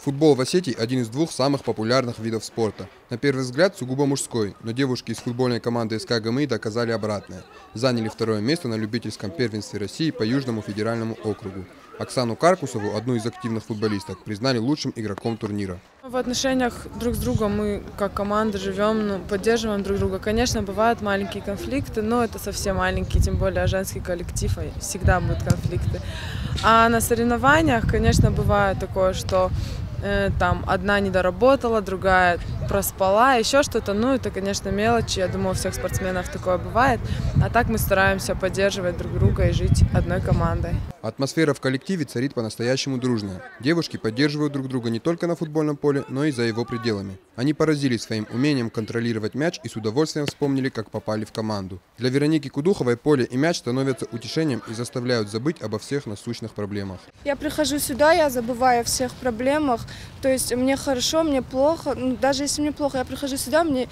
Футбол в Осетии – один из двух самых популярных видов спорта. На первый взгляд сугубо мужской, но девушки из футбольной команды СК ГМИ доказали обратное. Заняли второе место на любительском первенстве России по Южному федеральному округу. Оксану Каркусову, одну из активных футболисток, признали лучшим игроком турнира. В отношениях друг с другом мы как команда живем, поддерживаем друг друга. Конечно, бывают маленькие конфликты, но это совсем маленькие, тем более женский коллектив, и всегда будут конфликты. А на соревнованиях, конечно, бывает такое, что там одна не доработала, другая проспала, еще что-то. Ну, это, конечно, мелочи. Я думаю, у всех спортсменов такое бывает. А так мы стараемся поддерживать друг друга и жить одной командой. Атмосфера в коллективе царит по-настоящему дружная. Девушки поддерживают друг друга не только на футбольном поле, но и за его пределами. Они поразились своим умением контролировать мяч и с удовольствием вспомнили, как попали в команду. Для Вероники Кудуховой поле и мяч становятся утешением и заставляют забыть обо всех насущных проблемах. Я прихожу сюда, я забываю о всех проблемах. То есть мне хорошо, мне плохо. Даже если мне плохо, я прихожу сюда, мне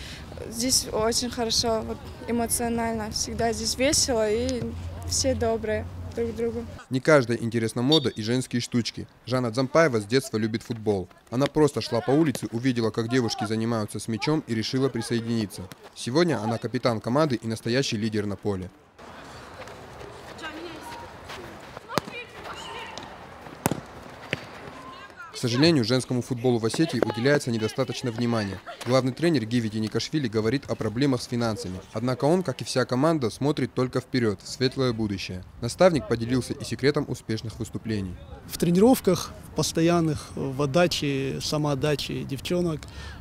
здесь очень хорошо, вот, эмоционально. Всегда здесь весело и все добрые друг к другу. Не каждой интересна мода и женские штучки. Жанна Дзампаева с детства любит футбол. Она просто шла по улице, увидела, как девушки занимаются с мячом и решила присоединиться. Сегодня она капитан команды и настоящий лидер на поле. К сожалению, женскому футболу в Осетии уделяется недостаточно внимания. Главный тренер Гиви Деникашвили говорит о проблемах с финансами. Однако он, как и вся команда, смотрит только вперед, в светлое будущее. Наставник поделился и секретом успешных выступлений. В тренировках постоянных, в отдаче, самоотдаче девчонок,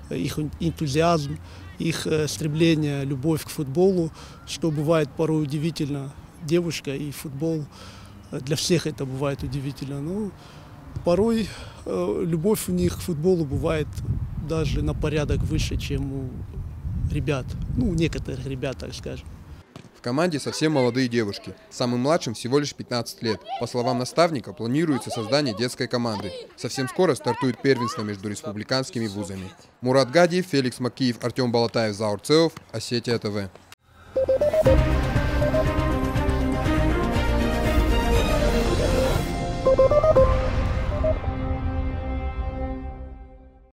их энтузиазм, их стремление, любовь к футболу, что бывает порой удивительно. Девушка и футбол, для всех это бывает удивительно. Но порой любовь у них к футболу бывает даже на порядок выше, чем у ребят. Ну, у некоторых ребят, так скажем. В команде совсем молодые девушки. Самым младшим всего лишь 15 лет. По словам наставника, планируется создание детской команды. Совсем скоро стартует первенство между республиканскими вузами. Мурат Гадиев, Феликс Макиев, Артем Балатаев, Заурцеов, Осетия ТВ.